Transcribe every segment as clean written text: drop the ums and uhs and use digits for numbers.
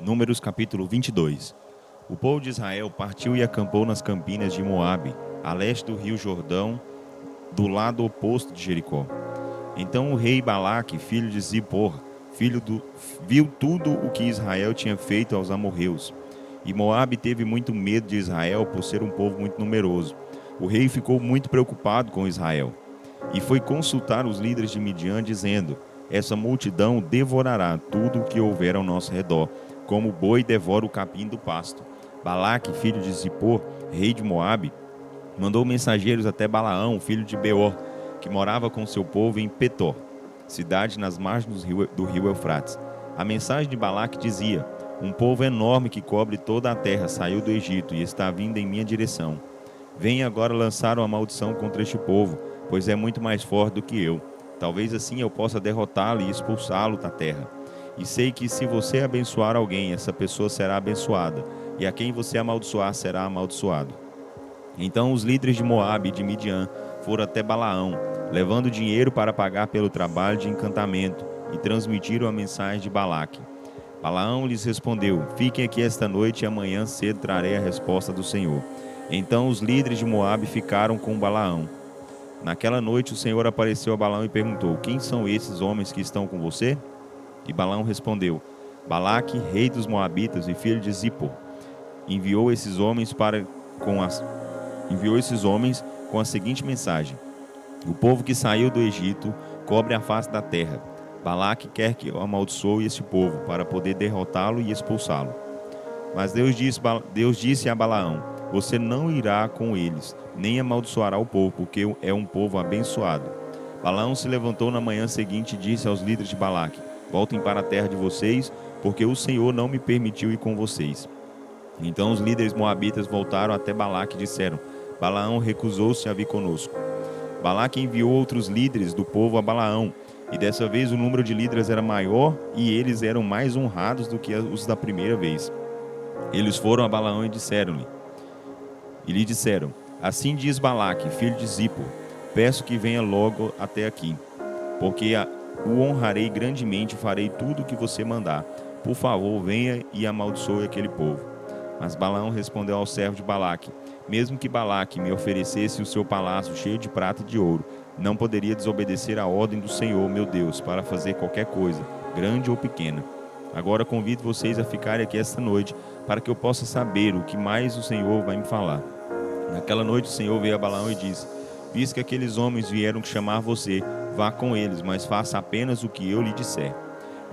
Números capítulo 22. O povo de Israel partiu e acampou nas campinas de Moabe, a leste do rio Jordão, do lado oposto de Jericó. Então o rei Balaque, filho de Zippor, viu tudo o que Israel tinha feito aos amorreus. E Moabe teve muito medo de Israel por ser um povo muito numeroso. O rei ficou muito preocupado com Israel e foi consultar os líderes de Midian, dizendo: essa multidão devorará tudo o que houver ao nosso redor, como o boi devora o capim do pasto. Balaque, filho de Zippor, rei de Moabe, mandou mensageiros até Balaão, filho de Beor, que morava com seu povo em Petor, cidade nas margens do rio Eufrates. A mensagem de Balaque dizia: um povo enorme que cobre toda a terra saiu do Egito e está vindo em minha direção. Venha agora lançar uma maldição contra este povo, pois é muito mais forte do que eu. Talvez assim eu possa derrotá-lo e expulsá-lo da terra. E sei que se você abençoar alguém, essa pessoa será abençoada, e a quem você amaldiçoar será amaldiçoado. Então os líderes de Moabe e de Midian foram até Balaão, levando dinheiro para pagar pelo trabalho de encantamento, e transmitiram a mensagem de Balaque. Balaão lhes respondeu: fiquem aqui esta noite e amanhã cedo trarei a resposta do Senhor. Então os líderes de Moabe ficaram com Balaão. Naquela noite o Senhor apareceu a Balaão e perguntou: quem são esses homens que estão com você? E Balaão respondeu: Balaque, rei dos Moabitas e filho de Zippor, enviou esses homens com a seguinte mensagem: o povo que saiu do Egito cobre a face da terra. Balaque quer que eu amaldiçoe esse povo para poder derrotá-lo e expulsá-lo. Mas Deus disse a Balaão: você não irá com eles, nem amaldiçoará o povo, porque é um povo abençoado. Balaão se levantou na manhã seguinte e disse aos líderes de Balaque: voltem para a terra de vocês, porque o Senhor não me permitiu ir com vocês. Então os líderes moabitas voltaram até Balaque e disseram: Balaão recusou-se a vir conosco. Balaque enviou outros líderes do povo a Balaão, e dessa vez o número de líderes era maior e eles eram mais honrados do que os da primeira vez. Eles foram a Balaão e lhe disseram: assim diz Balaque, filho de Zippor, peço que venha logo até aqui, porque o honrarei grandemente e farei tudo o que você mandar. Por favor, venha e amaldiçoe aquele povo. Mas Balaão respondeu ao servo de Balaque: mesmo que Balaque me oferecesse o seu palácio cheio de prata e de ouro, não poderia desobedecer a ordem do Senhor, meu Deus, para fazer qualquer coisa, grande ou pequena. Agora convido vocês a ficarem aqui esta noite, para que eu possa saber o que mais o Senhor vai me falar. Naquela noite o Senhor veio a Balaão e disse: visto que aqueles homens vieram chamar você, vá com eles, mas faça apenas o que eu lhe disser.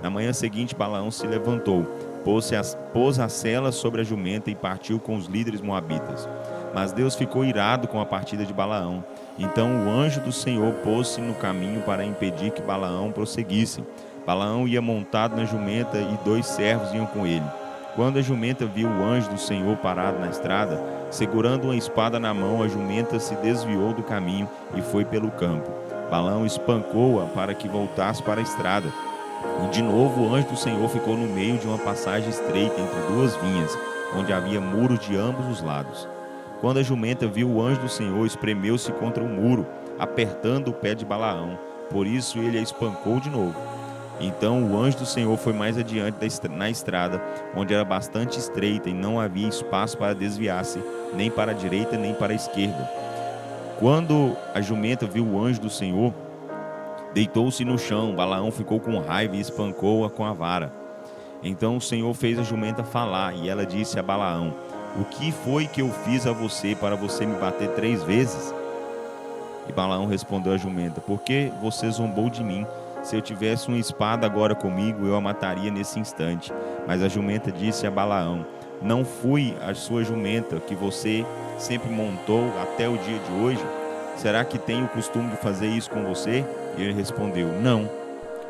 Na manhã seguinte Balaão se levantou, pôs a sela sobre a jumenta e partiu com os líderes moabitas. Mas Deus ficou irado com a partida de Balaão. Então o anjo do Senhor pôs-se no caminho para impedir que Balaão prosseguisse. Balaão ia montado na jumenta e 2 servos iam com ele. Quando a jumenta viu o anjo do Senhor parado na estrada, segurando uma espada na mão, a jumenta se desviou do caminho e foi pelo campo. Balaão espancou-a para que voltasse para a estrada. E de novo o anjo do Senhor ficou no meio de uma passagem estreita entre 2 vinhas, onde havia muros de ambos os lados. Quando a jumenta viu o anjo do Senhor, espremeu-se contra o muro, apertando o pé de Balaão. Por isso ele a espancou de novo. Então o anjo do Senhor foi mais adiante na estrada, onde era bastante estreita e não havia espaço para desviar-se, nem para a direita nem para a esquerda. Quando a jumenta viu o anjo do Senhor, deitou-se no chão. Balaão ficou com raiva e espancou-a com a vara. Então o Senhor fez a jumenta falar, e ela disse a Balaão: o que foi que eu fiz a você para você me bater 3 vezes? E Balaão respondeu à jumenta: por que você zombou de mim? Se eu tivesse uma espada agora comigo, eu a mataria nesse instante. Mas a jumenta disse a Balaão: não fui a sua jumenta que você sempre montou até o dia de hoje? Será que tenho o costume de fazer isso com você? E ele respondeu: não.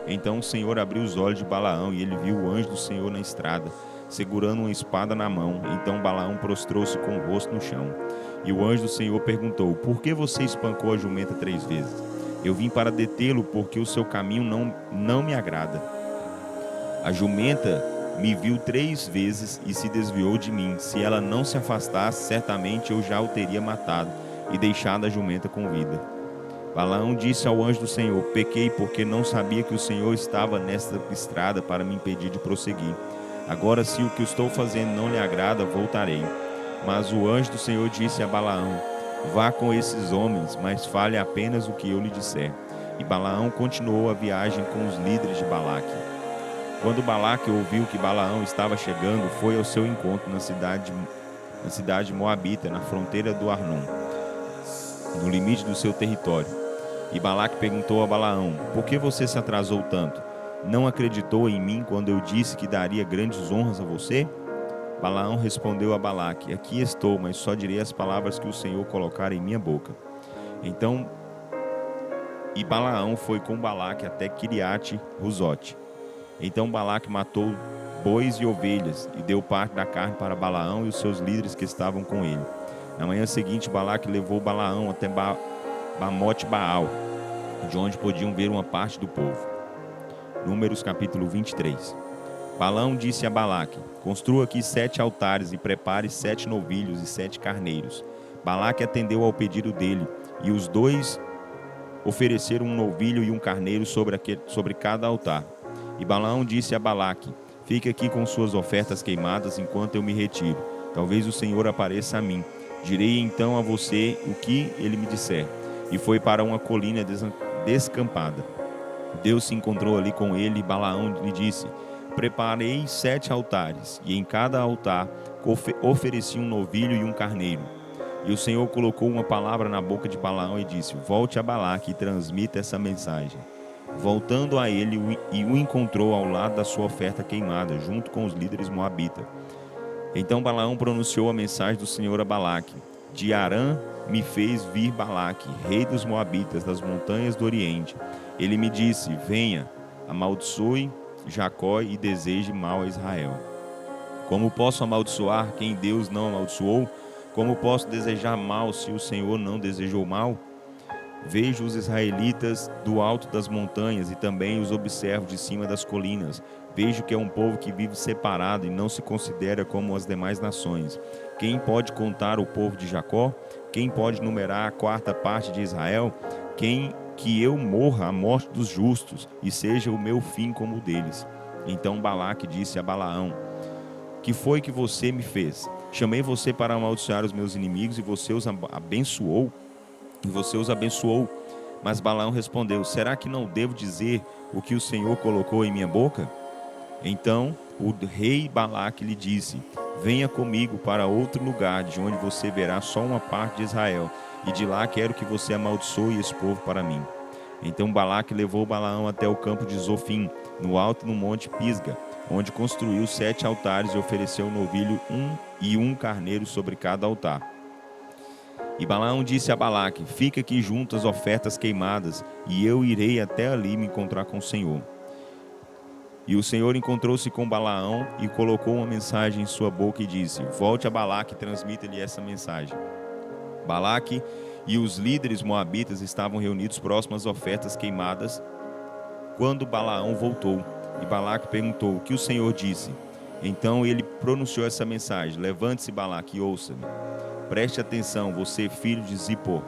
Então o Senhor abriu os olhos de Balaão e ele viu o anjo do Senhor na estrada, segurando uma espada na mão. Então Balaão prostrou-se com o rosto no chão. E o anjo do Senhor perguntou: por que você espancou a jumenta 3 vezes? Eu vim para detê-lo, porque o seu caminho não me agrada. A jumenta me viu 3 vezes e se desviou de mim. Se ela não se afastasse, certamente eu já o teria matado e deixado a jumenta com vida. Balaão disse ao anjo do Senhor: pequei porque não sabia que o Senhor estava nesta estrada para me impedir de prosseguir. Agora, se o que estou fazendo não lhe agrada, voltarei. Mas o anjo do Senhor disse a Balaão: Vá com esses homens, mas fale apenas o que eu lhe disser. E Balaão continuou a viagem com os líderes de Balaque. Quando Balaque ouviu que Balaão estava chegando, foi ao seu encontro na cidade moabita, na fronteira do Arnon, no limite do seu território. E Balaque perguntou a Balaão: Por que você se atrasou tanto? Não acreditou em mim quando eu disse que daria grandes honras a você? Balaão respondeu a Balaque: Aqui estou, mas só direi as palavras que o Senhor colocar em minha boca. E Balaão foi com Balaque até Quiriate-Huzote. Então Balaque matou bois e ovelhas e deu parte da carne para Balaão e os seus líderes que estavam com ele. Na manhã seguinte, Balaque levou Balaão até Bamote Baal, de onde podiam ver uma parte do povo. Números capítulo 23. Balaão disse a Balaque: Construa aqui 7 altares e prepare 7 novilhos e 7 carneiros. Balaque atendeu ao pedido dele, e os dois ofereceram um novilho e um carneiro sobre cada altar. E Balaão disse a Balaque: Fique aqui com suas ofertas queimadas enquanto eu me retiro. Talvez o Senhor apareça a mim. Direi então a você o que ele me disser. E foi para uma colina descampada. Deus se encontrou ali com ele e Balaão lhe disse: Preparei 7 altares, e em cada altar ofereci um novilho e um carneiro. E o Senhor colocou uma palavra na boca de Balaão e disse: Volte a Balaque e transmita essa mensagem. Voltando a ele, e o encontrou ao lado da sua oferta queimada, junto com os líderes moabitas. Então Balaão pronunciou a mensagem do Senhor a Balaque: De Arã me fez vir Balaque, rei dos moabitas, das montanhas do Oriente. Ele me disse: Venha, amaldiçoe Jacó e deseje mal a Israel. Como posso amaldiçoar quem Deus não amaldiçoou? Como posso desejar mal se o Senhor não desejou mal? Vejo os israelitas do alto das montanhas e também os observo de cima das colinas. Vejo que é um povo que vive separado e não se considera como as demais nações. Quem pode contar o povo de Jacó? Quem pode numerar a 4ª parte de Israel? Que eu morra a morte dos justos e seja o meu fim como o deles. Então Balaque disse a Balaão: Que foi que você me fez? Chamei você para amaldiçoar os meus inimigos e você os abençoou. Mas Balaão respondeu: Será que não devo dizer o que o Senhor colocou em minha boca? Então o rei Balaque lhe disse: Venha comigo para outro lugar, de onde você verá só uma parte de Israel, e de lá quero que você amaldiçoe esse povo para mim. Então Balaque levou Balaão até o campo de Zofim, no alto no monte Pisga, onde construiu 7 altares e ofereceu um novilho e um carneiro sobre cada altar. E Balaão disse a Balaque: Fica aqui junto às ofertas queimadas, e eu irei até ali me encontrar com o Senhor. E o Senhor encontrou-se com Balaão e colocou uma mensagem em sua boca e disse: Volte a Balaque e transmita-lhe essa mensagem. Balaque e os líderes moabitas estavam reunidos próximos às ofertas queimadas quando Balaão voltou. E Balaque perguntou: O que o Senhor disse? Então ele pronunciou essa mensagem: Levante-se, Balaque, e ouça-me. Preste atenção, você filho de Zippor.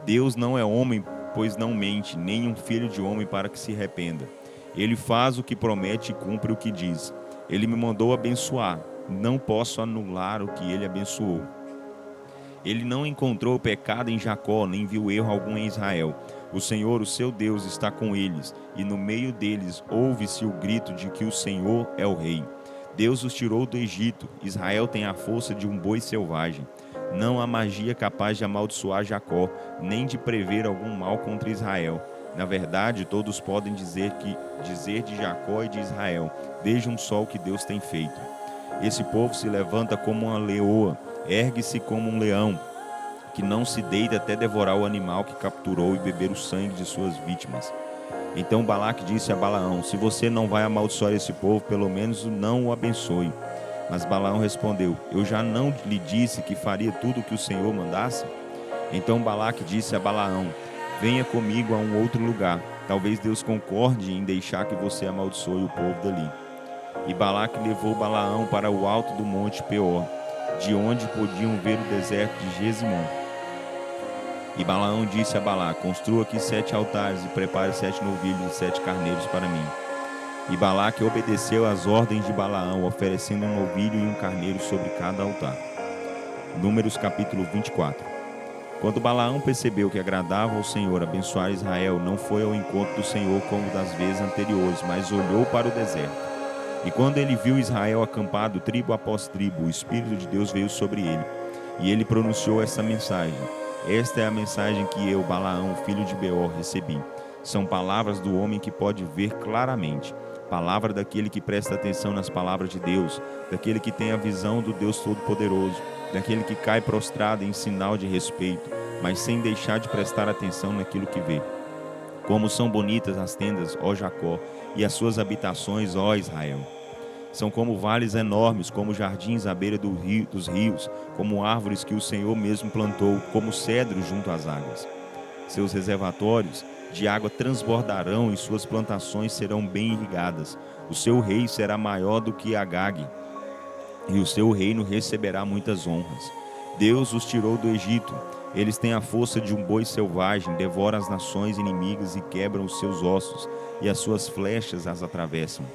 Deus não é homem, pois não mente, nem um filho de homem para que se arrependa. Ele faz o que promete e cumpre o que diz. Ele me mandou abençoar. Não posso anular o que ele abençoou. Ele não encontrou pecado em Jacó, nem viu erro algum em Israel. O Senhor, o seu Deus, está com eles, e no meio deles ouve-se o grito de que o Senhor é o rei. Deus os tirou do Egito. Israel tem a força de um boi selvagem. Não há magia capaz de amaldiçoar Jacó, nem de prever algum mal contra Israel. Na verdade, todos podem dizer de Jacó e de Israel: Vejam só o que Deus tem feito. Esse povo se levanta como uma leoa, ergue-se como um leão, que não se deita até devorar o animal que capturou e beber o sangue de suas vítimas. Então Balaque disse a Balaão: Se você não vai amaldiçoar esse povo, pelo menos não o abençoe. Mas Balaão respondeu: Eu já não lhe disse que faria tudo o que o Senhor mandasse? Então Balaque disse a Balaão: Venha comigo a um outro lugar. Talvez Deus concorde em deixar que você amaldiçoe o povo dali. E Balaque levou Balaão para o alto do monte Peor, de onde podiam ver o deserto de Gesimon. E Balaão disse a Balaque: Construa aqui 7 altares e prepare 7 novilhos e 7 carneiros para mim. E Balaque obedeceu às ordens de Balaão, oferecendo um novilho e um carneiro sobre cada altar. Números capítulo 24. Quando Balaão percebeu que agradava ao Senhor abençoar Israel, não foi ao encontro do Senhor como das vezes anteriores, mas olhou para o deserto. E quando ele viu Israel acampado, tribo após tribo, o Espírito de Deus veio sobre ele. E ele pronunciou essa mensagem. Esta é a mensagem que eu, Balaão, filho de Beor, recebi. São palavras do homem que pode ver claramente. Palavra daquele que presta atenção nas palavras de Deus, daquele que tem a visão do Deus Todo-Poderoso, daquele que cai prostrado em sinal de respeito, mas sem deixar de prestar atenção naquilo que vê. Como são bonitas as tendas, ó Jacó, e as suas habitações, ó Israel. São como vales enormes, como jardins à beira dos rios, como árvores que o Senhor mesmo plantou, como cedros junto às águas. Seus reservatórios de água transbordarão e suas plantações serão bem irrigadas. O seu rei será maior do que Agag, e o seu reino receberá muitas honras. Deus os tirou do Egito. Eles têm a força de um boi selvagem, devoram as nações inimigas e quebram os seus ossos, e as suas flechas as atravessam.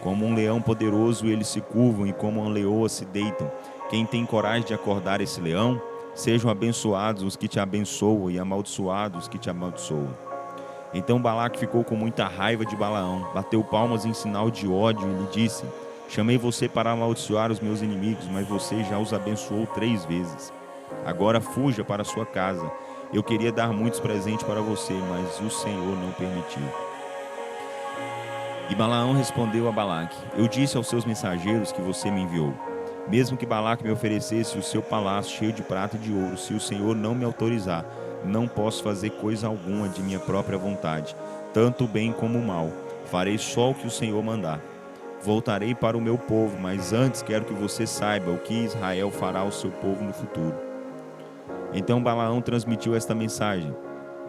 Como um leão poderoso eles se curvam, e como uma leoa se deitam. Quem tem coragem de acordar esse leão? Sejam abençoados os que te abençoam, e amaldiçoados os que te amaldiçoam. Então Balaque ficou com muita raiva de Balaão, bateu palmas em sinal de ódio e lhe disse: chamei você para amaldiçoar os meus inimigos, mas você já os abençoou 3 vezes. Agora fuja para sua casa. Eu queria dar muitos presentes para você, mas o Senhor não permitiu. E Balaão respondeu a Balaque: eu disse aos seus mensageiros que você me enviou. Mesmo que Balaque me oferecesse o seu palácio cheio de prata e de ouro, se o Senhor não me autorizar, não posso fazer coisa alguma de minha própria vontade, tanto o bem como o mal. Farei só o que o Senhor mandar. Voltarei para o meu povo, mas antes quero que você saiba o que Israel fará ao seu povo no futuro. Então Balaão transmitiu esta mensagem.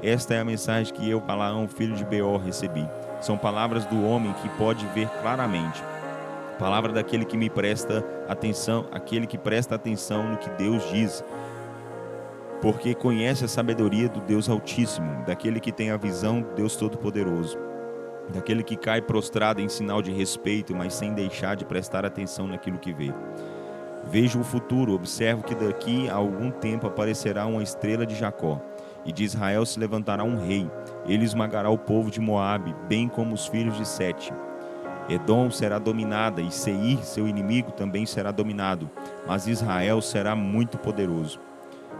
Esta é a mensagem que eu, Balaão, filho de Beor, recebi. São palavras do homem que pode ver claramente. Palavra daquele que me presta atenção, aquele que presta atenção no que Deus diz, porque conhece a sabedoria do Deus Altíssimo, daquele que tem a visão do Deus Todo-Poderoso, daquele que cai prostrado em sinal de respeito, mas sem deixar de prestar atenção naquilo que vê. Vejo o futuro, observo que daqui a algum tempo aparecerá uma estrela de Jacó, e de Israel se levantará um rei. Ele esmagará o povo de Moabe, bem como os filhos de Sete. Edom será dominada, e Seir, seu inimigo, também será dominado, mas Israel será muito poderoso.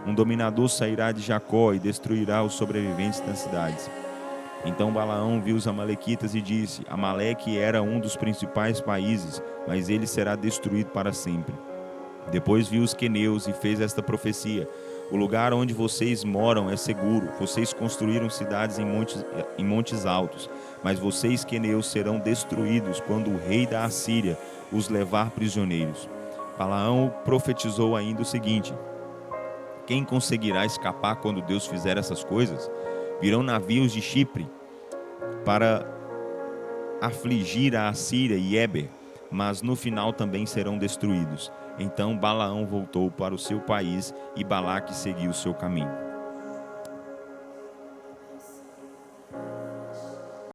Um dominador sairá de Jacó e destruirá os sobreviventes das cidades. Então Balaão viu os amalequitas e disse: Amaleque era um dos principais países, mas ele será destruído para sempre. Depois viu os queneus e fez esta profecia: o lugar onde vocês moram é seguro, vocês construíram cidades em montes altos, mas vocês queneus serão destruídos quando o rei da Assíria os levar prisioneiros. Balaão profetizou ainda o seguinte: quem conseguirá escapar quando Deus fizer essas coisas? Virão navios de Chipre para afligir a Assíria e Éber, mas no final também serão destruídos. Então Balaão voltou para o seu país e Balaque seguiu o seu caminho.